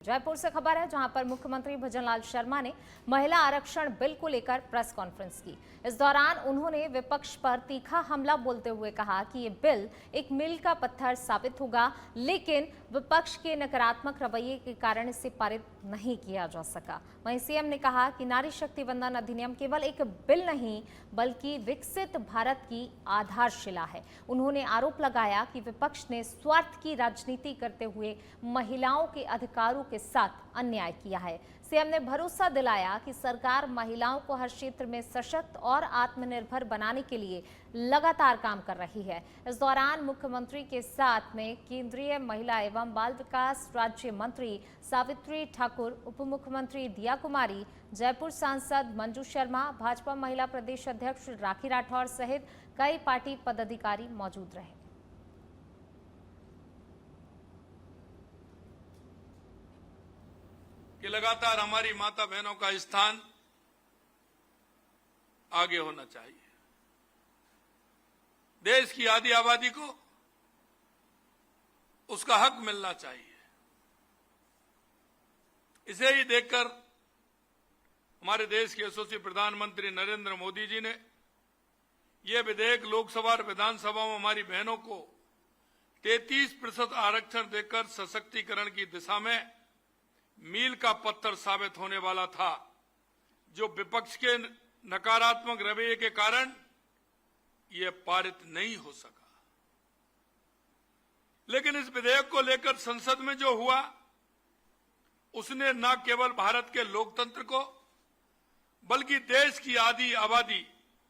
जयपुर से खबर है जहां पर मुख्यमंत्री भजनलाल शर्मा ने महिला आरक्षण बिल को लेकर प्रेस कॉन्फ्रेंस की। इस दौरान उन्होंने विपक्ष पर तीखा हमला बोलते हुए कहा कि ये बिल एक मील का पत्थर साबित होगा, लेकिन विपक्ष के नकारात्मक रवैये के कारण इसे पारित नहीं किया जा सका। वहीं सीएम ने कहा कि नारी शक्ति वंदन अधिनियम केवल एक बिल नहीं बल्कि विकसित भारत की आधारशिला है। उन्होंने आरोप लगाया कि विपक्ष ने स्वार्थ की राजनीति करते हुए महिलाओं के अधिकारों के साथ अन्याय किया है। सीएम ने भरोसा दिलाया कि सरकार महिलाओं को हर क्षेत्र में सशक्त और आत्मनिर्भर बनाने के लिए लगातार काम कर रही है। इस दौरान मुख्यमंत्री के साथ में केंद्रीय महिला एवं बाल विकास राज्य मंत्री सावित्री ठाकुर, उप मुख्यमंत्री दिया कुमारी, जयपुर सांसद मंजू शर्मा, भाजपा महिला प्रदेश अध्यक्ष राखी राठौर सहित कई पार्टी पदाधिकारी मौजूद रहे। कि लगातार हमारी माता बहनों का स्थान आगे होना चाहिए। देश की आधी आबादी को उसका हक मिलना चाहिए। इसे ही देखकर हमारे देश के यशस्वी प्रधानमंत्री नरेंद्र मोदी जी ने यह विधेयक लोकसभा और विधानसभा में हमारी बहनों को 33% आरक्षण देकर सशक्तिकरण की दिशा में मील का पत्थर साबित होने वाला था, जो विपक्ष के नकारात्मक रवैये के कारण यह पारित नहीं हो सका। लेकिन इस विधेयक को लेकर संसद में जो हुआ, उसने न केवल भारत के लोकतंत्र को बल्कि देश की आधी आबादी,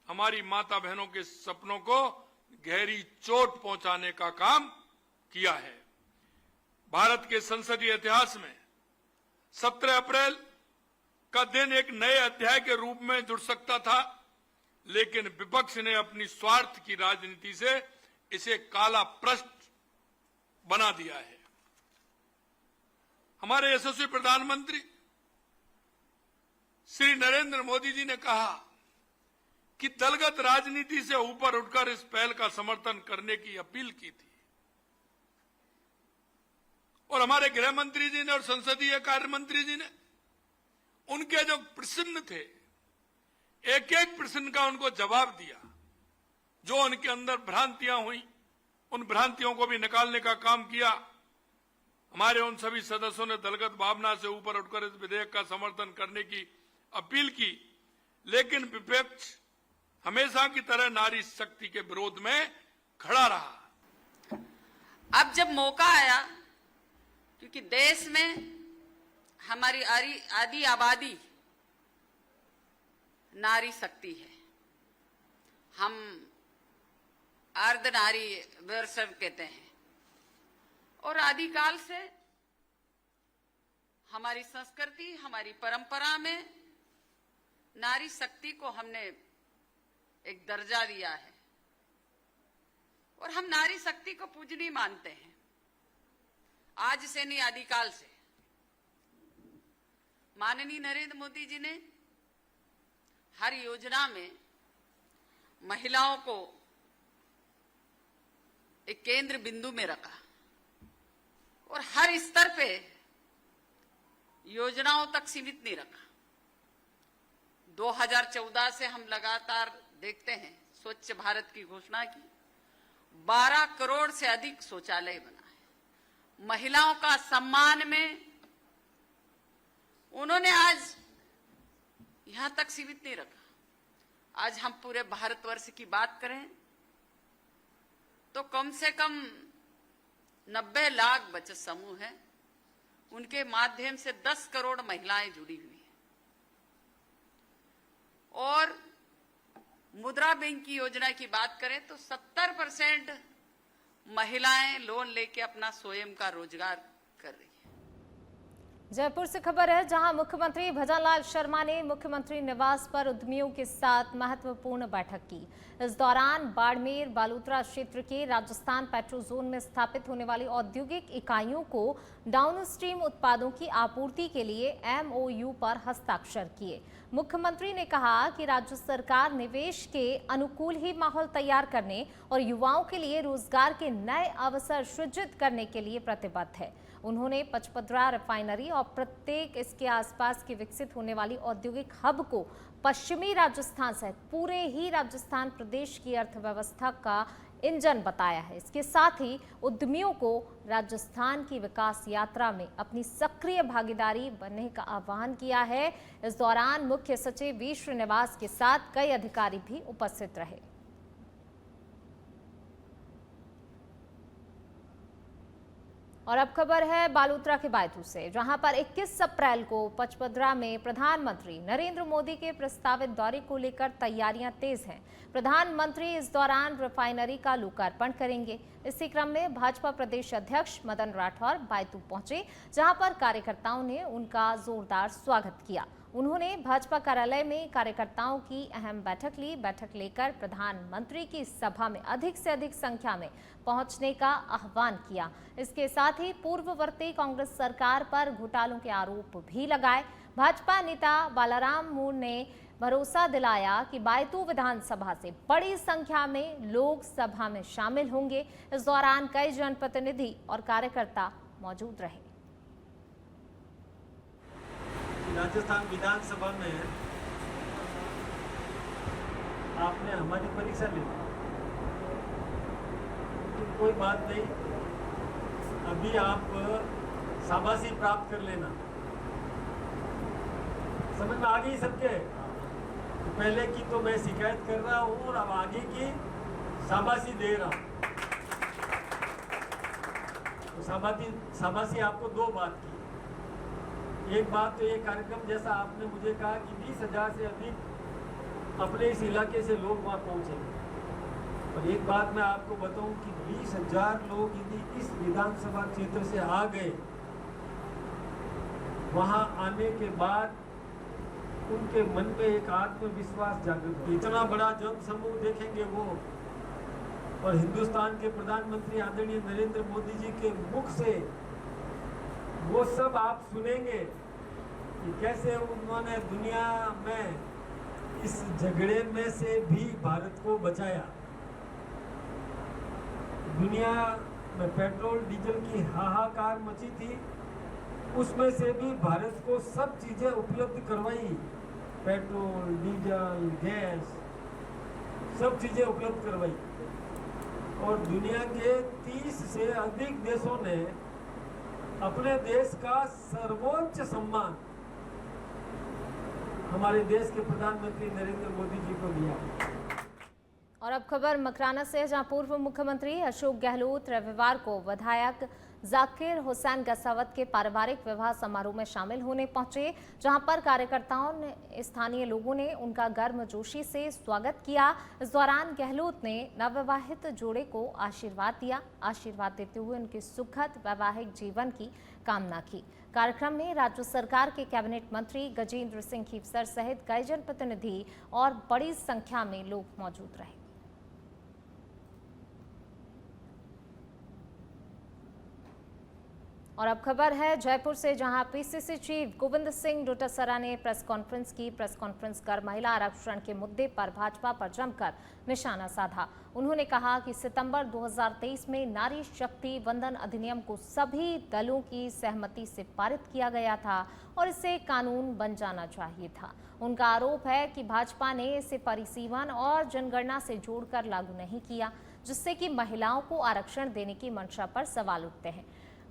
हमारी माता बहनों के सपनों को गहरी चोट पहुंचाने का काम किया है। भारत के संसदीय इतिहास में 17 अप्रैल का दिन एक नए अध्याय के रूप में जुड़ सकता था, लेकिन विपक्ष ने अपनी स्वार्थ की राजनीति से इसे काला पृष्ठ बना दिया है। हमारे यशस्वी प्रधानमंत्री श्री नरेंद्र मोदी जी ने कहा कि दलगत राजनीति से ऊपर उठकर इस पहल का समर्थन करने की अपील की थी, और हमारे गृह मंत्री जी ने और संसदीय कार्य मंत्री जी ने उनके जो प्रश्न थे, एक एक प्रश्न का उनको जवाब दिया। जो उनके अंदर भ्रांतियां हुई, उन भ्रांतियों को भी निकालने का काम किया। हमारे उन सभी सदस्यों ने दलगत भावना से ऊपर उठकर इस विधेयक का समर्थन करने की अपील की, लेकिन विपक्ष हमेशा की तरह नारी शक्ति के विरोध में खड़ा रहा। अब जब मौका आया, क्योंकि देश में हमारी आधी आबादी नारी शक्ति है, हम अर्ध नारी वर्षव कहते हैं, और आदिकाल से हमारी संस्कृति, हमारी परंपरा में नारी शक्ति को हमने एक दर्जा दिया है, और हम नारी शक्ति को पूजनीय मानते हैं। आज से नहीं, आदिकाल से। माननीय नरेंद्र मोदी जी ने हर योजना में महिलाओं को एक केंद्र बिंदु में रखा, और हर स्तर पे योजनाओं तक सीमित नहीं रखा। 2014 से हम लगातार देखते हैं, स्वच्छ भारत की घोषणा की, 12 करोड़ से अधिक शौचालय बना है। महिलाओं का सम्मान में उन्होंने आज यहां तक सीमित नहीं रखा। आज हम पूरे भारतवर्ष की बात करें तो कम से कम 90 लाख बचत समूह हैं, उनके माध्यम से 10 करोड़ महिलाएं जुड़ी हुई हैं, और मुद्रा बैंक की योजना की बात करें तो 70% महिलाएं लोन लेके अपना स्वयं का रोजगार कर रही है। जयपुर से खबर है जहां मुख्यमंत्री भजनलाल शर्मा ने मुख्यमंत्री निवास पर उद्यमियों के साथ महत्वपूर्ण बैठक की। इस दौरान बाड़मेर बालोतरा क्षेत्र के राजस्थान पेट्रो जोन में स्थापित होने वाली औद्योगिक इकाइयों को डाउनस्ट्रीम उत्पादों की आपूर्ति के लिए MOU पर हस्ताक्षर किए। मुख्यमंत्री ने कहा कि राज्य सरकार निवेश के अनुकूल ही माहौल तैयार करने और युवाओं के लिए रोजगार के नए अवसर सृजित करने के लिए प्रतिबद्ध है। उन्होंने पचपदरा रिफाइनरी और प्रत्येक इसके आसपास की विकसित होने वाली औद्योगिक हब को पश्चिमी राजस्थान सहित पूरे ही राजस्थान प्रदेश की अर्थव्यवस्था का इंजन बताया है। इसके साथ ही उद्यमियों को राजस्थान की विकास यात्रा में अपनी सक्रिय भागीदारी बनने का आह्वान किया है। इस दौरान मुख्य सचिव वी श्रीनिवास के साथ कई अधिकारी भी उपस्थित रहे। और अब खबर है बालोतरा के बायतू से, जहां पर 21 अप्रैल को पचपदरा में प्रधानमंत्री नरेंद्र मोदी के प्रस्तावित दौरे को लेकर तैयारियां तेज हैं। प्रधानमंत्री इस दौरान रिफाइनरी का लोकार्पण करेंगे। इसी क्रम में भाजपा प्रदेश अध्यक्ष मदन राठौर बायतू पहुंचे, जहां पर कार्यकर्ताओं ने उनका जोरदार स्वागत किया। उन्होंने भाजपा कार्यालय में कार्यकर्ताओं की अहम बैठक ली। बैठक लेकर प्रधानमंत्री की सभा में अधिक से अधिक संख्या में पहुंचने का आह्वान किया। इसके साथ ही पूर्ववर्ती कांग्रेस सरकार पर घोटालों के आरोप भी लगाए। भाजपा नेता बालाराम मूर ने भरोसा दिलाया कि बायतू विधानसभा से बड़ी संख्या में लोग सभा में शामिल होंगे। इस दौरान कई जनप्रतिनिधि और कार्यकर्ता मौजूद रहे। राजस्थान विधानसभा में आपने हमारी परीक्षा ली, तो कोई बात नहीं, अभी आप शाबाशी प्राप्त कर लेना। समझ में आ गई सबके? तो पहले की तो मैं शिकायत कर रहा हूँ और अब आगे की शाबाशी दे रहा हूँ। तो शाबाशी आपको दो बात की। एक बात तो ये कार्यक्रम जैसा आपने मुझे कहा कि 20,000 से अधिक अपने इस इलाके से लोग वहाँ पहुँचे। और एक बात मैं आपको बताऊं कि 20,000 लोग यदि इस विधानसभा क्षेत्र से आ गए, वहाँ आने के बाद उनके मन में एक आत्मविश्वास जागृत हुआ। इतना बड़ा जन समूह देखेंगे वो, और हिंदुस्तान के प्रधानमंत्री आदरणीय नरेंद्र मोदी जी के मुख से वो सब आप सुनेंगे कि कैसे उन्होंने दुनिया में इस झगड़े में से भी भारत को बचाया। दुनिया में पेट्रोल डीजल की हाहाकार मची थी, उसमें से भी भारत को सब चीजें उपलब्ध करवाई। पेट्रोल, डीजल, गैस, सब चीजें उपलब्ध करवाई। और दुनिया के 30 से अधिक देशों ने अपने देश का सर्वोच्च सम्मान हमारे देश के प्रधानमंत्री नरेंद्र मोदी जी को दिया। और अब खबर मकराना से, जहां पूर्व मुख्यमंत्री अशोक गहलोत रविवार को विधायक जाकिर हुसैन गसावत के पारिवारिक विवाह समारोह में शामिल होने पहुंचे, जहां पर कार्यकर्ताओं ने, स्थानीय लोगों ने उनका गर्मजोशी से स्वागत किया। इस दौरान गहलोत ने नवविवाहित जोड़े को आशीर्वाद दिया। आशीर्वाद देते हुए उनके सुखद वैवाहिक जीवन की कामना की। कार्यक्रम में राज्य सरकार के कैबिनेट मंत्री गजेंद्र सिंह खीवसर सहित कई जनप्रतिनिधि और बड़ी संख्या में लोग मौजूद रहे। और अब खबर है जयपुर से, जहां पीसीसी चीफ गोविंद सिंह डोटासरा ने प्रेस कॉन्फ्रेंस की। प्रेस कॉन्फ्रेंस कर महिला आरक्षण के मुद्दे पर भाजपा पर जमकर निशाना साधा। उन्होंने कहा कि सितंबर 2023 में नारी शक्ति वंदन अधिनियम को सभी दलों की सहमति से पारित किया गया था और इसे कानून बन जाना चाहिए था। उनका आरोप है कि भाजपा ने इसे परिसीमन और जनगणना से जोड़कर लागू नहीं किया, जिससे कि महिलाओं को आरक्षण देने की मंशा पर सवाल उठते हैं।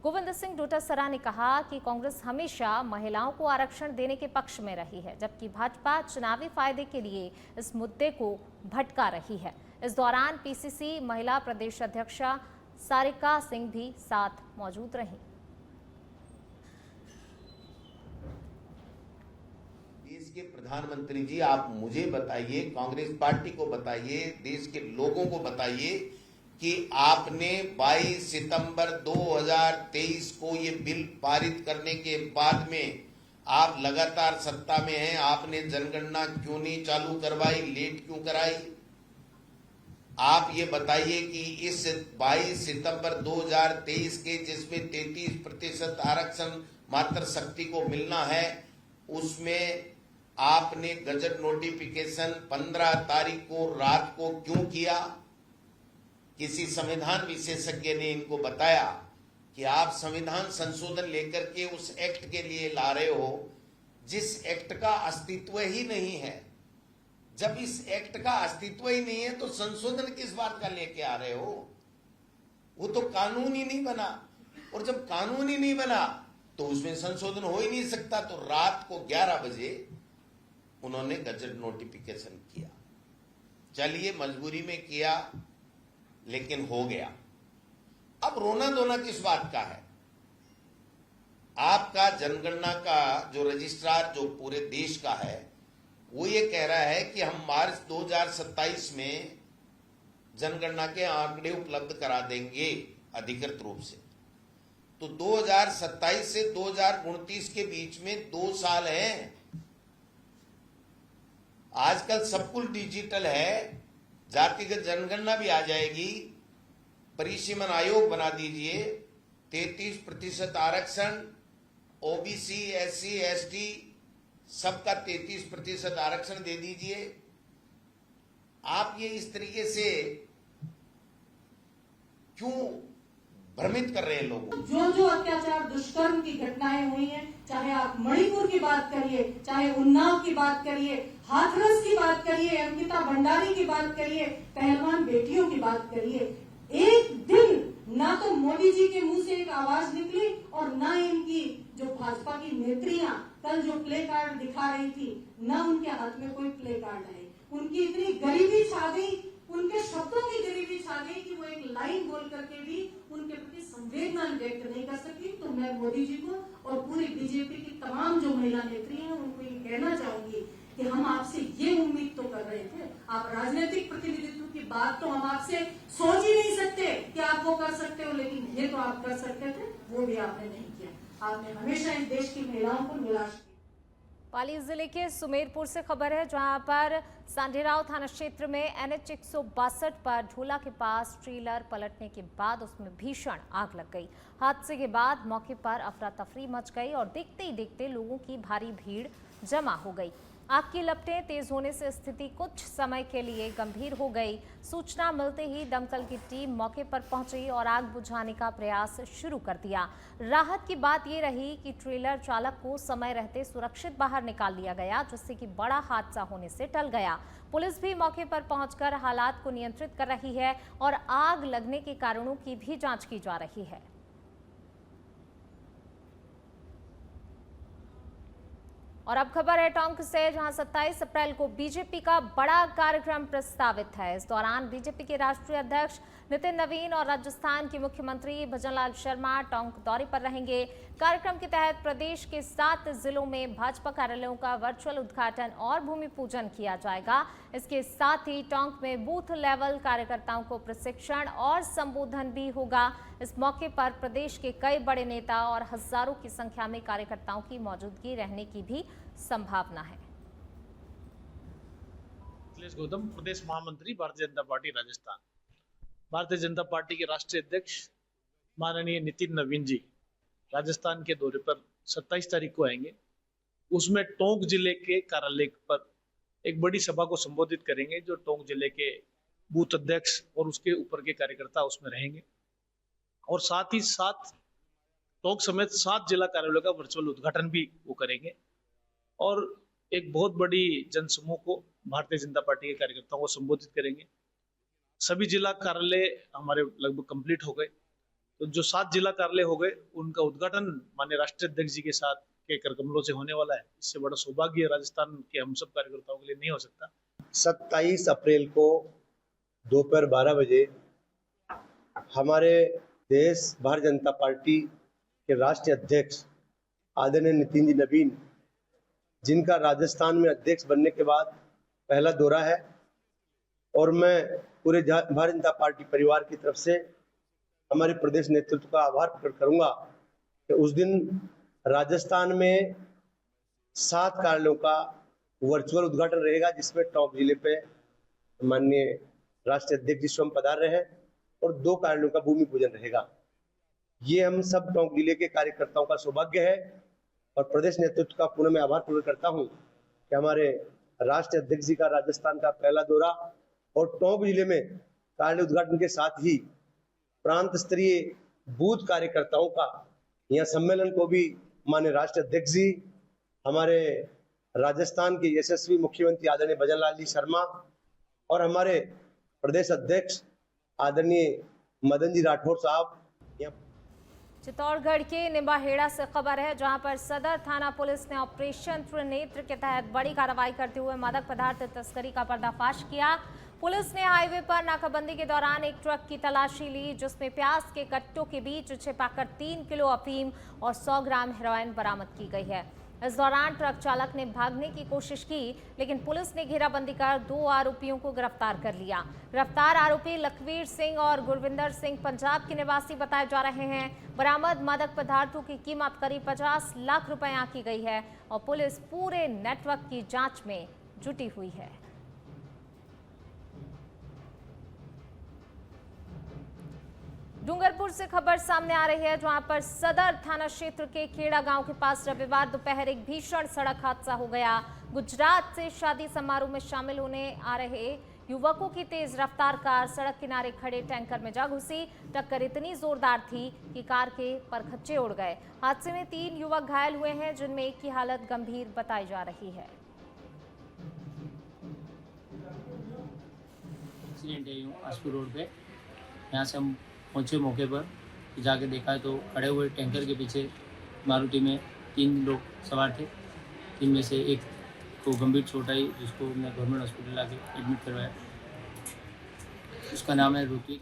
गोविंद सिंह डोटासरा ने कहा कि कांग्रेस हमेशा महिलाओं को आरक्षण देने के पक्ष में रही है, जबकि भाजपा चुनावी फायदे के लिए इस मुद्दे को भटका रही है। इस दौरान पीसीसी महिला प्रदेश अध्यक्षा सारिका सिंह भी साथ मौजूद रहीं। देश के प्रधानमंत्री जी, आप मुझे बताइए, कांग्रेस पार्टी को बताइए, देश के लोगों को बताइए कि आपने 22 सितंबर 2023 को ये बिल पारित करने के बाद में आप लगातार सत्ता में हैं, आपने जनगणना क्यों नहीं चालू करवाई, लेट क्यों कराई? आप ये बताइए कि इस 22 सितंबर 2023 के जिसमें 33% आरक्षण मात्र शक्ति को मिलना है, उसमें आपने गजट नोटिफिकेशन 15 तारीख को रात को क्यों किया? किसी संविधान विशेषज्ञ ने इनको बताया कि आप संविधान संशोधन लेकर के उस एक्ट के लिए ला रहे हो जिस एक्ट का अस्तित्व ही नहीं है। जब इस एक्ट का अस्तित्व ही नहीं है तो संशोधन किस बात का लेके आ रहे हो? वो तो कानून ही नहीं बना, और जब कानून ही नहीं बना तो उसमें संशोधन हो ही नहीं सकता। तो रात को 11 बजे उन्होंने गजट नोटिफिकेशन किया। चलिए, मजबूरी में किया, लेकिन हो गया। अब रोना धोना किस बात का है? आपका जनगणना का जो रजिस्ट्रार जो पूरे देश का है, वो ये कह रहा है कि हम मार्च 2027 में जनगणना के आंकड़े उपलब्ध करा देंगे अधिकृत रूप से। तो 2027 से 2029 के बीच में 2 साल हैं। आजकल सब कुछ डिजिटल है, जातिगत जनगणना भी आ जाएगी। परिसीमन आयोग बना दीजिए, 33% आरक्षण, ओबीसी, एससी, एसटी सबका 33% आरक्षण दे दीजिए। आप ये इस तरीके से क्यों भ्रमित कर रहे हैं लोगों को? जो जो अत्याचार दुष्कर्म की घटनाएं हुई हैं, चाहे आप मणिपुर की बात करिए, चाहे उन्नाव की बात करिए, हाथरस की बात करिए, अंकिता भंडारी की बात करिए, पहलवान बेटियों की बात करिए, एक दिन ना तो मोदी जी के मुंह से एक आवाज निकली और ना इनकी जो भाजपा की नेत्रियां कल जो प्ले कार्ड दिखा रही थी, ना उनके हाथ में कोई प्ले कार्ड है। उनकी इतनी गरीबी छा गई, उनके शब्दों की गरीबी छा गई कि वो एक लाइन बोल करके भी उनके प्रति संवेदना व्यक्त नहीं कर सकी। तो मैं मोदी जी को और पूरी बीजेपी की तमाम जो महिला नेत्री हैं उनको ये कहना चाहूंगी कि हम आपसे ये उम्मीद तो कर रहे थे, आप राजनीतिक प्रतिनिधित्व की बात तो हम आपसे सोच ही नहीं सकते कि आप वो कर सकते हो, लेकिन ये तो आप कर सकते थे, वो भी आपने नहीं किया। आपने हमेशा इस देश की महिलाओं को निराश किया। पाली जिले के सुमेरपुर से खबर है, जहां पर सांढेराव थाना क्षेत्र में NH 162 पर ढोला के पास ट्रेलर पलटने के बाद उसमें भीषण आग लग गई। हादसे के बाद मौके पर अफरा तफरी मच गई और देखते ही देखते लोगों की भारी भीड़ जमा हो गई। आग की लपटें तेज होने से स्थिति कुछ समय के लिए गंभीर हो गई। सूचना मिलते ही दमकल की टीम मौके पर पहुंची और आग बुझाने का प्रयास शुरू कर दिया। राहत की बात ये रही कि ट्रेलर चालक को समय रहते सुरक्षित बाहर निकाल लिया गया, जिससे कि बड़ा हादसा होने से टल गया। पुलिस भी मौके पर पहुंचकर हालात को नियंत्रित कर रही है और आग लगने के कारणों की भी जांच की जा रही है। और अब खबर है टोंक से, जहां 27 अप्रैल को बीजेपी का बड़ा कार्यक्रम प्रस्तावित है। इस दौरान बीजेपी के राष्ट्रीय अध्यक्ष नितिन नवीन और राजस्थान के मुख्यमंत्री भजनलाल शर्मा टोंक दौरे पर रहेंगे। कार्यक्रम के तहत प्रदेश के 7 जिलों में भाजपा कार्यालयों का वर्चुअल उद्घाटन और भूमि पूजन किया जाएगा। इसके साथ ही टोंक में बूथ लेवल कार्यकर्ताओं को प्रशिक्षण और संबोधन भी होगा। इस मौके पर प्रदेश के कई बड़े नेता और हजारों की संख्या में कार्यकर्ताओं की मौजूदगी रहने की भी संभावना है। अखिलेश गौतम, प्रदेश महामंत्री भारतीय जनता पार्टी राजस्थान। भारतीय जनता पार्टी के राष्ट्रीय अध्यक्ष माननीय नितिन नवीन जी राजस्थान के दौरे पर 27 तारीख को आएंगे। उसमें टोंक जिले के कार्यालय पर एक बड़ी सभा को संबोधित करेंगे, जो टोंक जिले के बूथ अध्यक्ष और उसके ऊपर के कार्यकर्ता उसमें रहेंगे। और साथ ही साथ टोंक समेत 7 जिला कार्यालयों का वर्चुअल उद्घाटन भी वो करेंगे और एक बहुत बड़ी जनसमूह को, भारतीय जनता पार्टी के कार्यकर्ताओं को संबोधित करेंगे। सभी जिला कार्यालय हमारे लगभग कंप्लीट हो गए, तो जो 7 जिला कार्यालय हो गए उनका उद्घाटन माननीय राष्ट्रीय अध्यक्ष जी के साथ के करकमलों से होने वाला है। इससे बड़ा सौभाग्य राजस्थान के हम सब कार्यकर्ताओं के लिए नहीं हो सकता। 27 अप्रैल को दोपहर 12 बजे हमारे देश भारतीय जनता पार्टी के राष्ट्रीय अध्यक्ष आदरणीय नितिन जी नवीन, जिनका राजस्थान में अध्यक्ष बनने के बाद पहला दौरा है, और मैं पूरे भारतीय जनता पार्टी परिवार की तरफ से हमारे प्रदेश नेतृत्व का आभार प्रकट करूंगा कि उस दिन राजस्थान में 7 कार्यालयों का वर्चुअल उद्घाटन रहेगा, जिसमें टोंक जिले पे माननीय राष्ट्रीय अध्यक्ष जी स्वयं पधार रहे हैं और 2 कार्यालयों का भूमि पूजन रहेगा। ये हम सब टोंक जिले के कार्यकर्ताओं का सौभाग्य है और प्रदेश नेतृत्व का पुनः मैं आभार प्रकट करता हूं कि हमारे राष्ट्रीय अध्यक्ष जी का राजस्थान का पहला दौरा और टोंक जिले में कार्यालय उद्घाटन के साथ ही प्रांत स्तरीय बूथ कार्यकर्ताओं का यह सम्मेलन को भी माननीय राष्ट्रीय अध्यक्ष जी, हमारे राजस्थान के यशस्वी मुख्यमंत्री आदरणीय भजनलाल जी शर्मा और हमारे प्रदेश अध्यक्ष आदरणीय मदन जी राठौर साहब। चित्तौड़गढ़ के निम्बाहेड़ा से खबर है, जहां पर सदर थाना पुलिस ने ऑपरेशन त्रिनेत्र के तहत बड़ी कार्रवाई करते हुए मादक पदार्थ तस्करी का पर्दाफाश किया। पुलिस ने हाईवे पर नाकाबंदी के दौरान एक ट्रक की तलाशी ली, जिसमें प्याज के कट्टों के बीच छिपाकर 3 किलो अफीम और 100 ग्राम हेरोइन बरामद की गई है। इस दौरान ट्रक चालक ने भागने की कोशिश की, लेकिन पुलिस ने घेराबंदी कर 2 आरोपियों को गिरफ्तार कर लिया। गिरफ्तार आरोपी लखवीर सिंह और गुरविंदर सिंह पंजाब के निवासी बताए जा रहे हैं। बरामद मादक पदार्थों की कीमत करीब 50 लाख रुपए आंकी गई है और पुलिस पूरे नेटवर्क की जांच में जुटी हुई है। डूंगरपुर से खबर सामने आ रही है, जहां पर सदर थाना क्षेत्र के खेड़ा गांव के पास रविवार दोपहर एक भीषण सड़क हादसा हो गया। गुजरात से शादी समारोह में शामिल होने आ रहे युवकों की तेज रफ्तार कार सड़क किनारे खड़े टैंकर में जा घुसी। टक्कर इतनी जोरदार थी कि कार के परखच्चे उड़ गए। हादसे में 3 युवक घायल हुए हैं, जिनमें एक की हालत गंभीर बताई जा रही है। एक्सीडेंट है यूँ आसपुर रोड पे। यहाँ से हम पहुँचे मौके पर, जाके देखा है तो खड़े हुए टैंकर के पीछे मारुति में 3 लोग सवार थे। 3 में से एक को गंभीर चोट आई, जिसको हमने गवर्नमेंट हॉस्पिटल लाके एडमिट करवाया। उसका नाम है ऋत्विक।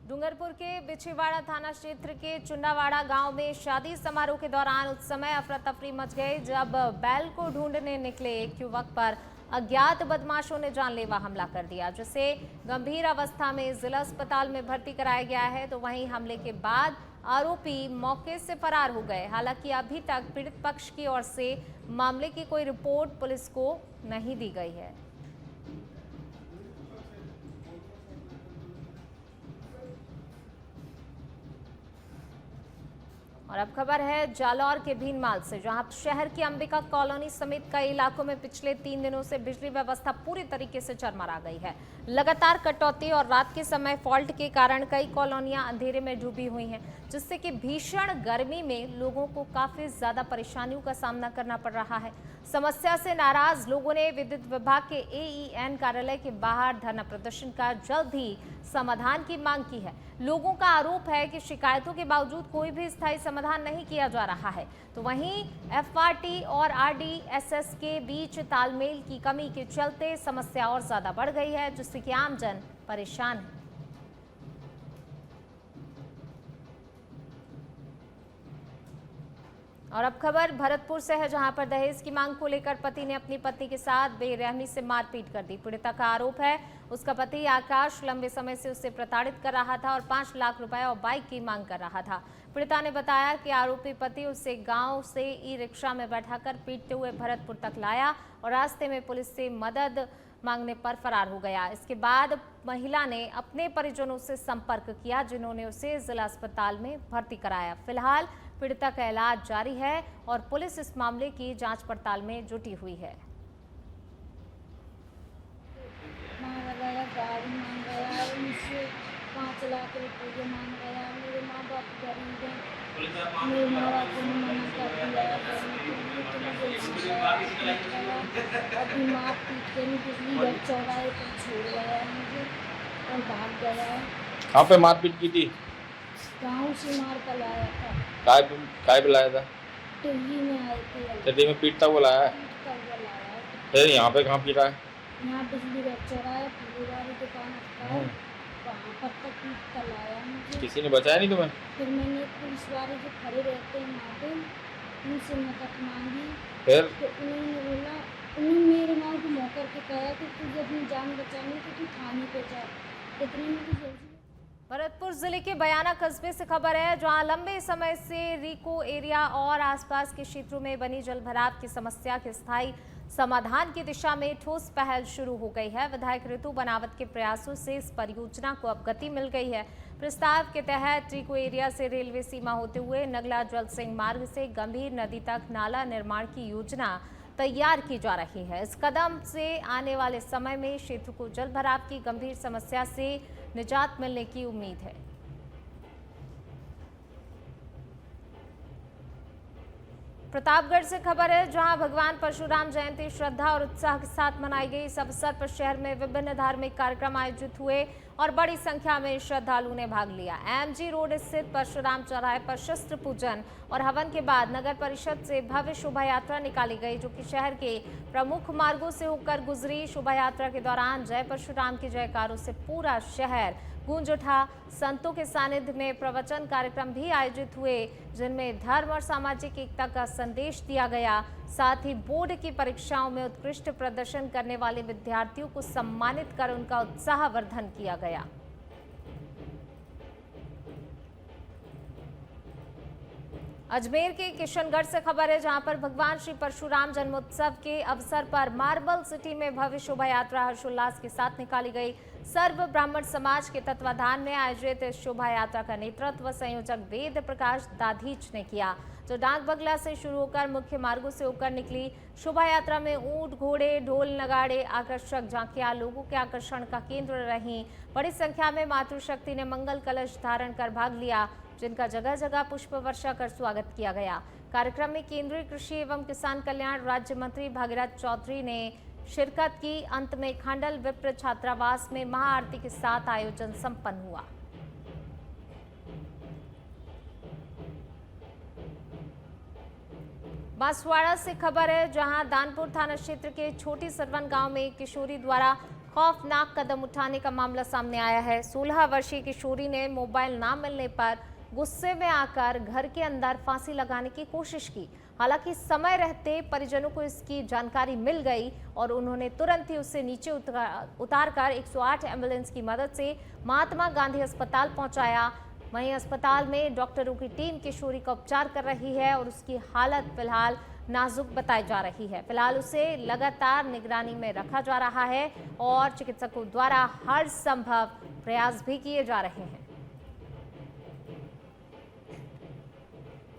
डूंगरपुर के बिछीवाड़ा थाना क्षेत्र के चुंडावाड़ा गांव में शादी समारोह के दौरान उस समय अफरा तफरी मच गई, जब बैल को ढूंढने निकले एक युवक पर अज्ञात बदमाशों ने जानलेवा हमला कर दिया, जिसे गंभीर अवस्था में जिला अस्पताल में भर्ती कराया गया है। तो वहीं हमले के बाद आरोपी मौके से फरार हो गए। हालांकि अभी तक पीड़ित पक्ष की ओर से मामले की कोई रिपोर्ट पुलिस को नहीं दी गई है। और अब खबर है जालौर के भीनमाल से, जहां शहर की अंबिका कॉलोनी समेत कई इलाकों में पिछले 3 दिनों से बिजली व्यवस्था पूरी तरीके से चरमरा गई है। लगातार कटौती और रात के समय फॉल्ट के कारण कई कॉलोनियां अंधेरे में डूबी हुई हैं, जिससे कि भीषण गर्मी में लोगों को काफी ज्यादा परेशानियों का सामना करना पड़ रहा है। समस्या से नाराज लोगों ने विद्युत विभाग के AEN कार्यालय के बाहर धरना प्रदर्शन कर जल्द ही समाधान की मांग की है। लोगों का आरोप है कि शिकायतों के बावजूद कोई भी स्थायी समाधान नहीं किया जा रहा है। तो वहीं FRT और RDSS के बीच तालमेल की कमी के चलते समस्या और ज्यादा बढ़ गई है, जिससे कि आमजन परेशान है। और अब खबर भरतपुर से है, जहां पर दहेज की मांग को लेकर पति ने अपनी पत्नी के साथ बेरहमी से मारपीट कर दी। पीड़िता का आरोप है उसका पति आकाश लंबे समय से उससे प्रताड़ित कर रहा था और 5 लाख रुपए और बाइक की मांग कर रहा था। पीड़िता ने बताया कि आरोपी पति उसे गांव से ई-रिक्शा में बैठाकर पीटते हुए भरतपुर तक लाया और रास्ते में पुलिस से मदद मांगने पर फरार हो गया। इसके बाद महिला ने अपने परिजनों से संपर्क किया, जिन्होंने उसे जिला अस्पताल में भर्ती कराया। फिलहाल पीड़िता का इलाज जारी है और पुलिस इस मामले की जांच पड़ताल में जुटी हुई है। गाड़ी मांग गया, मुझसे 5 लाख रुपये मांग गया। मेरे माँ बाप गरीब हैं, मेरे माँ बाप को मना कर दिया। अभी माँ पीट के बिजली घर चौराहे पर छोड़ गया मुझे और भाग गया। कहाँ पे मारपीट की थी? गाँव से मार कर लाया था। काय पे लाया था? दिल्ली में आए थे। दिल्ली में पीटता हुआ लाया है? फिर यहाँ पे कहाँ पीटा है? यहाँ बिजली घर चौराहे पूरी वाली दुकान है, वहाँ पर तक पीट कर लाया मुझे। किसी ने बचाया नहीं तुम्हें? फिर मैंने पुलिस वाले जो खड़े रहते हैं वहाँ पे, उनसे मदद मांगी। फिर तो उन्होंने बोला, उन्होंने मेरे माँ को मौका के कहा कि तुझे अपनी जान बचानी तो तू थाने पे जा। इतने में तो जल्दी। भरतपुर जिले के बयाना कस्बे से खबर है, जहां लंबे समय से रिको एरिया और आसपास के क्षेत्रों में बनी जलभराव की समस्या के स्थायी समाधान की दिशा में ठोस पहल शुरू हो गई है। विधायक ऋतु बनावत के प्रयासों से इस परियोजना को अब गति मिल गई है। प्रस्ताव के तहत रिको एरिया से रेलवे सीमा होते हुए नगला जल सिंह मार्ग से गंभीर नदी तक नाला निर्माण की योजना तैयार की जा रही है। इस कदम से आने वाले समय में क्षेत्र को जलभराव की गंभीर समस्या से निजात मिलने की उम्मीद है। प्रतापगढ़ से खबर है, जहां भगवान परशुराम जयंती श्रद्धा और उत्साह के साथ मनाई गई। इस अवसर पर शहर में विभिन्न धार्मिक कार्यक्रम आयोजित हुए और बड़ी संख्या में श्रद्धालुओं ने भाग लिया। एमजी रोड स्थित परशुराम चौराहे पर शस्त्र पूजन और हवन के बाद नगर परिषद से भव्य शोभा यात्रा निकाली गई, जो कि शहर के प्रमुख मार्गों से होकर गुजरी। शोभा यात्रा के दौरान जय परशुराम की जयकारों से पूरा शहर गूंज उठा। संतों के सानिध्य में प्रवचन कार्यक्रम भी आयोजित हुए, जिनमें धर्म और सामाजिक एकता का संदेश दिया गया। साथ ही बोर्ड की परीक्षाओं में उत्कृष्ट प्रदर्शन करने वाले विद्यार्थियों को सम्मानित कर उनका उत्साहवर्धन किया गया। अजमेर के किशनगढ़ से खबर है, जहां पर भगवान श्री परशुराम जन्मोत्सव के अवसर पर मार्बल सिटी में भव्य शोभा यात्रा हर्षोल्लास के साथ निकाली गई। सर्व ब्राह्मण समाज के तत्वाधान में आयोजित इस शोभा यात्रा का नेतृत्व संयोजक वेद प्रकाश दाधीच ने किया, जो डाक बंगला से शुरू होकर मुख्य मार्गों से होकर निकली। शोभा यात्रा में ऊंट, घोड़े, ढोल, नगाड़े, आकर्षक झांकियां लोगों के आकर्षण का केंद्र रहीं। बड़ी संख्या में मातृशक्ति ने मंगल कलश धारण कर भाग लिया, जिनका जगह जगह पुष्प वर्षा कर स्वागत किया गया। कार्यक्रम में केंद्रीय कृषि एवं किसान कल्याण राज्य मंत्री भागीरथ चौधरी ने शिरकत की। अंत में खांडल विप्र छात्रावास में महाआरती के साथ आयोजन संपन्न हुआ। बांसवाड़ा से खबर है, जहां दानपुर थाना क्षेत्र के छोटी सरवन गांव में एक किशोरी द्वारा खौफनाक कदम उठाने का मामला सामने आया है। 16 वर्षीय किशोरी ने मोबाइल ना मिलने पर गुस्से में आकर घर के अंदर फांसी लगाने की कोशिश की। हालांकि समय रहते परिजनों को इसकी जानकारी मिल गई और उन्होंने तुरंत ही उसे नीचे उतारकर 108 एम्बुलेंस की मदद से महात्मा गांधी अस्पताल पहुंचाया। वहीं अस्पताल में डॉक्टरों की टीम किशोरी का उपचार कर रही है और उसकी हालत फिलहाल नाजुक बताई जा रही है। फिलहाल उसे लगातार निगरानी में रखा जा रहा है और चिकित्सकों द्वारा हर संभव प्रयास भी किए जा रहे हैं।